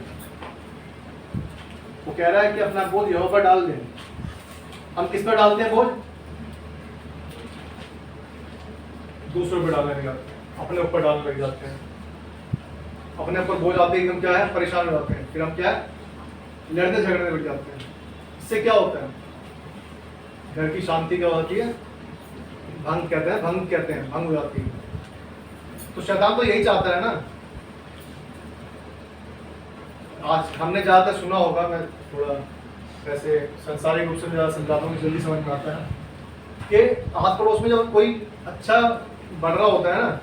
वो कह रहा है कि अपना बोझ यहोवा पर डाल दें। हम किस पर डालते हैं बोझ? दूसरों पर डालने लग जाते हैं, अपने ऊपर डालने लग जाते हैं। अपने ऊपर बोझ आते ही हम क्या है, परेशान हो जाते हैं, फिर हम क्या है, लड़ने झगड़ने लग जाते हैं। इससे क्या होता है? घर की शांति क्या होती है? भंग कहते हैं, भंग हो जाती है। तो शैतान तो यही चाहता है ना। आज हमने ज़्यादातर सुना होगा, मैं थोड़ा वैसे संसारिक रूप से ज़्यादा समझाता हूँ, जल्दी समझ में आता है कि आस पड़ोस में जब कोई अच्छा बढ़ रहा होता है ना,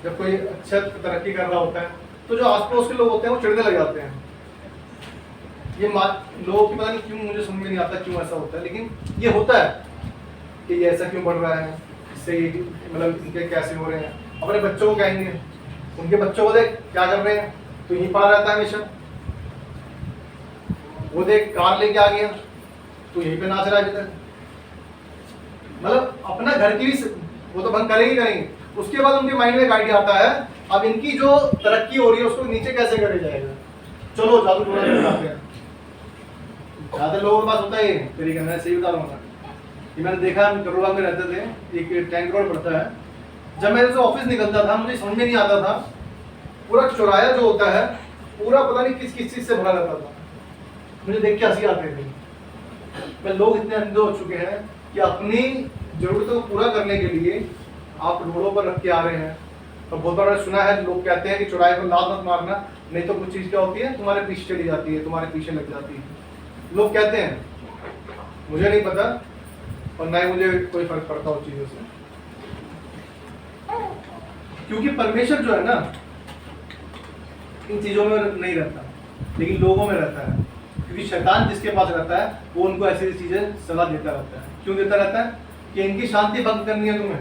जब कोई अच्छा तरक्की कर रहा होता है, तो जो आस पड़ोस के लोग होते हैं वो चिढ़ने लग जाते हैं। ये लोगों की पता नहीं क्यों, मुझे समझ में नहीं आता क्यों ऐसा होता है, लेकिन ये होता है कि ये ऐसा क्यों बढ़ रहा है, इससे मतलब इनके कैसे हो रहे हैं। अपने बच्चों को कहेंगे, उनके बच्चों को देख क्या कर रहे हैं, तो यहीं पड़ा रहता है हमेशा। वो देख कार लेके आ गया, तो यहीं पे नाच रहा है अभी तक। मतलब अपना घर की भी वो तो बंद करेंगे। उसके बाद उनके माइंड में एक आइडिया आता है, अब इनकी जो तरक्की हो रही है उसको नीचे कैसे करे जाएगा, चलो जादू टोना करते हैं। ज्यादा लोगों के पास होता है ये तरीका। मैं सही बता रहा हूँ कि मैंने देखा, हम करोड़ा में रहते थे, एक टैंक रोड पड़ता है। जब मैं ऑफिस निकलता था, मुझे समझ में नहीं आता था, पूरा चौराया जो होता है पूरा पता नहीं किस किस चीज से भरा रहता था। मुझे देख के हंसी आती थी। मैं लोग इतने अंधे हो चुके हैं कि अपनी जरूरतों को पूरा करने के लिए आप रोडों पर रख के आ रहे हैं। और बहुत बार सुना है, लोग कहते हैं कि चौराहे पर लात मत मारना, नहीं तो कुछ चीज़ क्या होती है, तुम्हारे पीछे चली जाती है, तुम्हारे पीछे लग जाती है। लोग कहते हैं, मुझे नहीं पता और ना ही मुझे कोई फर्क पड़ता उस चीज़ों से, क्योंकि परमेश्वर जो है ना इन चीज़ों में नहीं रहता, लेकिन लोगों में रहता है। क्योंकि शैतान जिसके पास रहता है वो उनको ऐसी चीज़ें सलाह देता रहता है। क्यों देता रहता है? कि इनकी शांति भंग करनी है, तुम्हें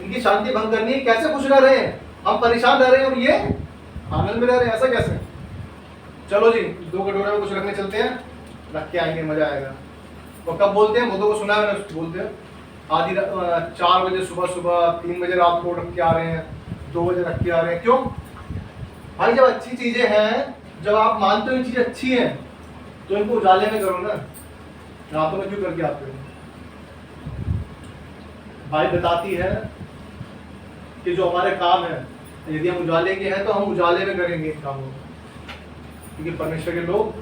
इनकी शांति भंग करनी है। कैसे खुश रह रहे हैं, हम परेशान रह रहे हैं और ये आनंद में रह रहे हैं, ऐसा कैसे? चलो जी 2 कटोरे में कुछ रखने चलते हैं, रख के आएंगे, मजा आएगा। और कब बोलते हैं, बहुतों को सुना है मैंने, बोलते हैं आधी 4 बजे सुबह 3 बजे रात को रख के आ रहे हैं, 2 बजे रख के आ रहे हैं। क्यों भाई? जब अच्छी चीजें हैं, जब आप मानते हो ये चीजें अच्छी हैं, तो इनको उजाले में करो ना, रातों में क्यों करके आते हो? भाई बताती है कि जो हमारे काम है, यदि हम उजाले के हैं तो हम उजाले में करेंगे इन कामों को, क्योंकि परमेश्वर के लोग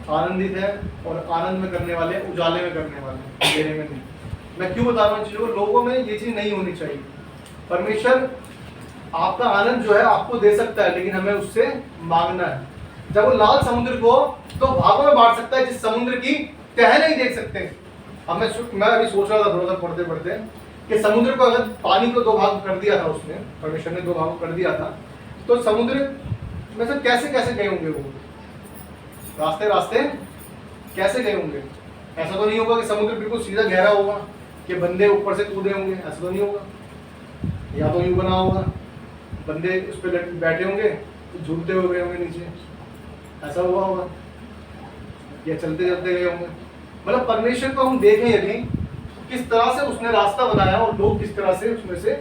आनंदित हैं और आनंद में करने वाले, उजाले में करने वाले, अंधेरे में नहीं। मैं क्यों बता रहा हूँ चीज़ों को? लोगों में ये चीज़ नहीं होनी चाहिए। परमेश्वर आपका आनंद जो है आपको दे सकता है, लेकिन हमें उससे मांगना है। जब वो लाल समुद्र को तो भागों में बांट सकता है, जिस समुद्र की तह नहीं देख सकते। मैं अभी सोच रहा था थोड़ा सा पढ़ते पढ़ते कि समुद्र को अगर पानी को 2 भाग कर दिया था उसने, परमेश्वर ने 2 भाग कर दिया था, तो समुद्र में से कैसे कैसे गए होंगे वो, रास्ते रास्ते कैसे गए होंगे। ऐसा तो नहीं होगा कि समुद्र बिल्कुल सीधा गहरा होगा कि बंदे ऊपर से कूदे होंगे, ऐसा तो नहीं होगा। या तो यूं बना होगा, बंदे उस पर बैठे होंगे तो झूलते हुए गए होंगे नीचे, ऐसा हुआ होगा, या चलते चलते गए होंगे। मतलब परमेश्वर को हम देखें यदि किस तरह से उसने रास्ता बनाया और लोग किस तरह से उसमें से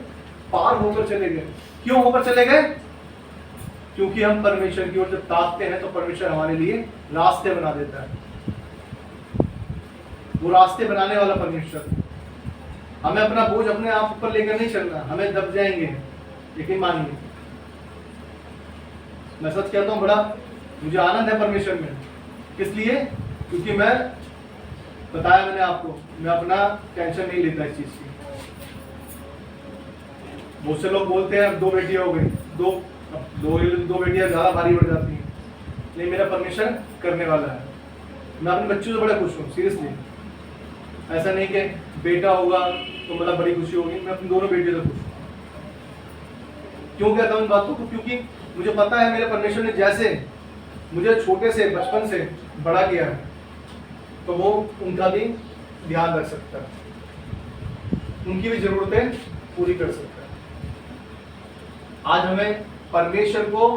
पार होकर चले गए। क्यों होकर चले गए? क्योंकि हम परमेश्वर की ओर जब ताकते हैं तो परमेश्वर हमारे लिए रास्ते बना देता है। वो रास्ते बनाने वाला परमेश्वर। हमें अपना बोझ अपने आप ऊपर लेकर नहीं चलना, हमें दब जाएंगे, लेकिन मानिए मैं सच कहता हूँ, बड़ा मुझे आनंद है परमेश्वर में। किस लिए? क्योंकि मैं बताया मैंने आपको, मैं अपना टेंशन नहीं लेता इस चीज की। बहुत से लोग बोलते हैं 2 बेटियां हो गई, दो बेटियां ज्यादा भारी बढ़ जाती हैं। नहीं, मेरा परमेश्वर करने वाला है। मैं अपने बच्चों से बड़ा खुश हूँ, सीरियसली। ऐसा नहीं कि बेटा होगा तो मतलब बड़ी खुशी होगी, मैं अपनी दोनों बेटियों से खुश हूँ। क्यों कहता हूँ इन बातों को? क्योंकि मुझे पता है मेरे परमेश्वर ने जैसे मुझे छोटे से बचपन से बड़ा किया है, तो वो उनका भी ध्यान रख सकता है, उनकी भी जरूरतें पूरी कर सकता है। आज हमें परमेश्वर को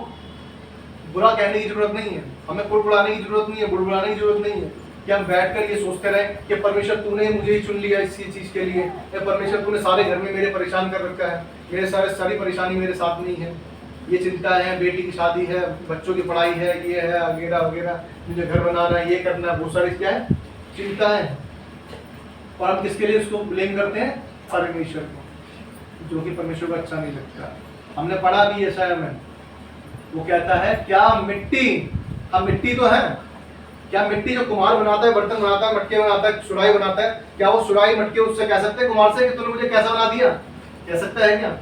बुरा कहने की जरूरत नहीं है, हमें कुड़कुड़ाने की जरूरत नहीं है, बुड़बुड़ाने की जरूरत नहीं है कि हम बैठकर ये सोचते रहे कि परमेश्वर तूने मुझे ही चुन लिया इसी चीज के लिए, या परमेश्वर तूने सारे घर में मेरे परेशान कर रखा है, मेरे सारी परेशानी मेरे साथ नहीं है, ये चिंता है, बेटी की शादी है, बच्चों की पढ़ाई है, ये है वगैरह वगैरह, मुझे घर बनाना है, ये करना है, बहुत सारी क्या है चिंता है। और हम किसके लिए उसको ब्लेम करते हैं? परमेश्वर को, जो कि परमेश्वर को अच्छा नहीं लगता। हमने पढ़ा भी यशायाह में, वो कहता है क्या मिट्टी, हम मिट्टी तो है, क्या मिट्टी जो कुम्हार बनाता है, बर्तन बनाता है, मटके बनाता है, सुराही बनाता है, क्या वो सुराही मटके उससे कह सकते हैं कुम्हार से कि तूने मुझे कैसा बना दिया? कह सकता है क्या?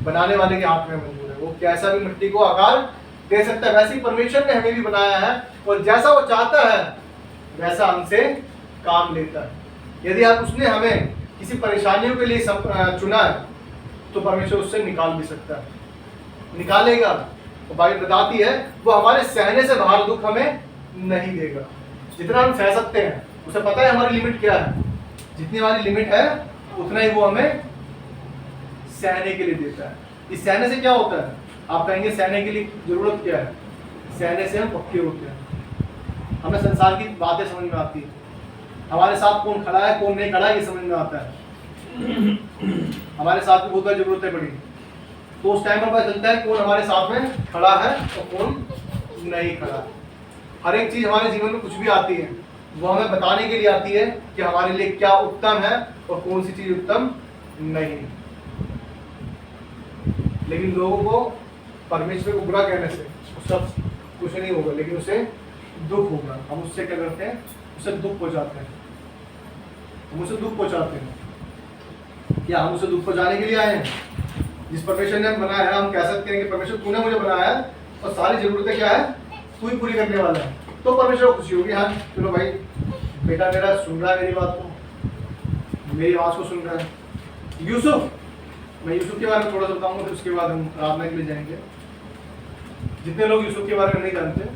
बनाने वाले के हाथ में मंजूर है, वो कैसा भी मिट्टी को आकार दे सकता है। वैसे ही परमेश्वर ने हमें भी बनाया है और जैसा वो चाहता है वैसा हमसे काम लेता है। यदि आप उसने हमें किसी परेशानियों के लिए चुना है तो परमेश्वर उससे निकाल भी सकता है, निकालेगा। तो बाइबल बताती है वो हमारे सहने से बाहर दुख हमें नहीं देगा। जितना हम सह सकते हैं, उसे पता है हमारी लिमिट क्या है, जितनी हमारी लिमिट है उतना ही वो हमें सहने के लिए देता है। इस सहने से क्या होता है? आप कहेंगे सहने के लिए जरूरत क्या है? सहने से हम पक्के होते हैं, हमें संसार की बातें समझ में आती है, हमारे साथ कौन खड़ा है कौन नहीं खड़ा है ये समझ में आता है। हमारे साथ में बहुत सारी जरूरतें पड़ी, तो उस टाइम पर पता चलता है कौन हमारे साथ में खड़ा है और कौन नहीं खड़ा। हर एक चीज हमारे जीवन में कुछ भी आती है वो हमें बताने के लिए आती है कि हमारे लिए क्या उत्तम है और कौन सी चीज उत्तम नहीं। लेकिन लोगों को परमेश्वर को बुरा कहने से सब कुछ नहीं होगा, लेकिन उसे दुख होगा। हम उससे क्या करते हैं? उसे दुख पहुंचाते हैं, हम उसे दुख पहुंचाते हैं। क्या हम उसे दुख पहुंचाने के लिए आए हैं? जिस परमेश्वर ने हम बनाया है, हम कह सकते हैं कि परमेश्वर तूने मुझे बनाया है और सारी जरूरतें क्या है तू ही पूरी करने वाला है, तो परमेश्वर को खुशी होगी। हाँ चलो भाई, बेटा मेरा सुन रहा है मेरी बात को, मेरी आवाज को सुन रहा है। यूसुफ, मैं यूसुफ के बारे में थोड़ा सा बताऊंगा, फिर उसके बाद हम प्रार्थना के लिए जाएंगे। जितने लोग यूसुफ के बारे में नहीं जानते,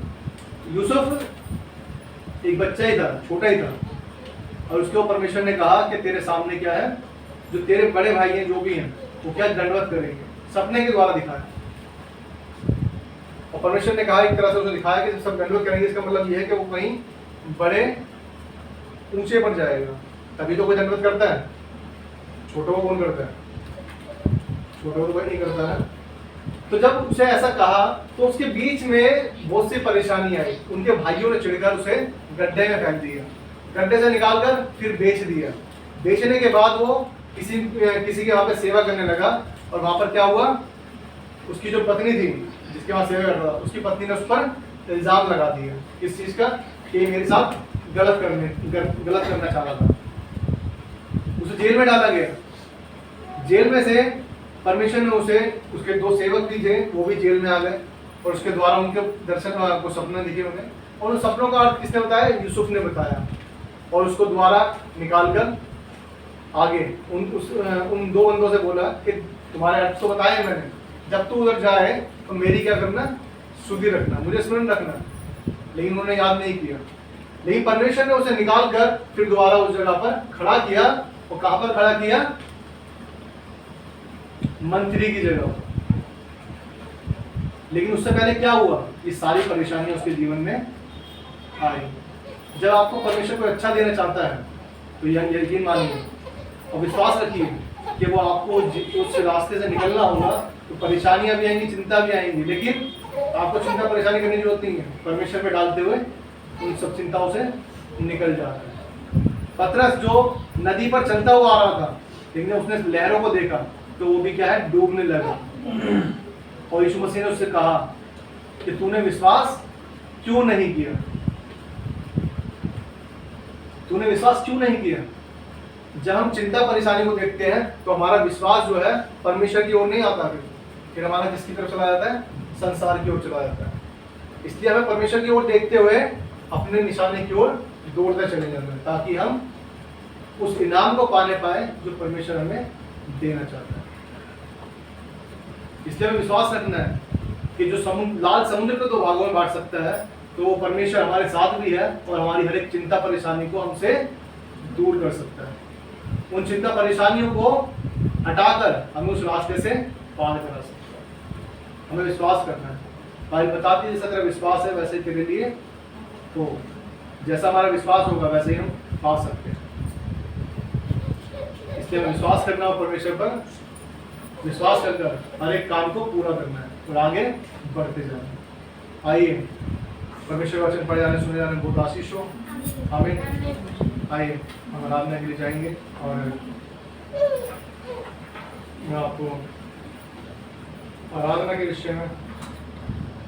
यूसुफ एक बच्चा ही था, छोटा ही था, और उसके ऊपर परमेश्वर ने कहा कि तेरे सामने क्या है, जो तेरे बड़े भाई हैं जो भी हैं वो क्या दंडवत करेंगे, सपने के द्वारा दिखाया। और परमेश्वर ने कहा एक तरह से उसे दिखाया कि सब दंडवत करेंगे, इसका मतलब यह है कि वो कहीं बड़े ऊंचे पर जाएगा। तभी तो कोई दंडवत करता है, छोटों को कौन करता है? छोटों को कोई नहीं करता है। तो जब उसे ऐसा कहा तो उसके बीच में बहुत सी परेशानी आई। उनके भाइयों ने चिढ़कर उसे गड्ढे में फेंक दिया, गड्ढे से निकालकर फिर बेच दिया। बेचने के बाद वो किसी के वहाँ पे सेवा करने लगा, और वहाँ पर क्या हुआ, उसकी जो पत्नी थी जिसके वहाँ सेवा कर रहा था, उसकी पत्नी ने उस पर इल्जाम लगा दिया इस चीज़ का कि मेरे साथ गलत करना चाह रहा था। उसे जेल में डाला गया। जेल में से परमेश्वर ने उसे, उसके 2 सेवक भी थे वो भी जेल में आ गए, और उसके द्वारा उनके दर्शन को सपने दिखे उन्हें, और उन सपनों का अर्थ किसने बताया? यूसुफ ने बताया, और उसको द्वारा निकालकर आगे उन दो बंदों से बोला कि तुम्हारे अर्थ तो बताए मैंने, जब तू उधर जाए तो मेरी क्या करना, सुधि रखना, मुझे स्मरण रखना। लेकिन उन्होंने याद नहीं किया। लेकिन परमेश्वर ने उसे निकाल कर फिर दोबारा उस जगह पर खड़ा किया। और कहां पर खड़ा किया? मंत्री की जगह पर। लेकिन उससे पहले क्या हुआ? ये सारी परेशानियां उसके जीवन में आई। जब आपको परमेश्वर को अच्छा देना चाहता है तो यह यकीन मानिए और विश्वास रखिए कि वो आपको उस रास्ते से निकलना होगा। तो परेशानियां भी आएंगी, चिंता भी आएंगी, लेकिन आपको चिंता परेशानी करने की जरूरत नहीं है। परमेश्वर पे डालते हुए उन सब चिंताओं से निकल जाता है। पतरस जो नदी पर चलता हुआ आ रहा था, लेकिन उसने लहरों को देखा तो वो भी क्या है, डूबने लगा। और यीशु मसीह ने उससे कहा कि तूने विश्वास क्यों नहीं किया? तूने विश्वास क्यों नहीं किया? जब हम चिंता परेशानी को देखते हैं तो हमारा विश्वास जो है परमेश्वर की ओर नहीं आता, फिर हमारा किसकी तरफ चला जाता है? संसार की ओर चला जाता है। इसलिए हमें परमेश्वर की ओर देखते हुए अपने निशाने की ओर दौड़ते चले जाना है, ताकि हम उस इनाम को पाने पाए जो परमेश्वर हमें देना चाहता है। इसलिए हमें विश्वास रखना है कि जो लाल समुद्र को दो भागों में बांट सकता है, तो वो परमेश्वर हमारे साथ भी है और हमारी हर एक चिंता परेशानी को हमसे दूर कर सकता है। उन चिंता परेशानियों को हटाकर हमें उस रास्ते से पार करा सकता है। हमें विश्वास करना है। बाइबल बताती है जैसा तेरा विश्वास है वैसे तेरे लिए, तो जैसा हमारा विश्वास होगा वैसे ही हम पा सकते हैं। इसलिए हमें विश्वास करना और परमेश्वर पर विश्वास कर हर एक काम को पूरा करना है और आगे बढ़ते जाना है। आइए परमेश्वर वचन पढ़े जाने सुने जाने बहुत आशीष हो। आमीन। आइए हम आराधना के लिए जाएंगे और मैं आपको आराधना के विषय में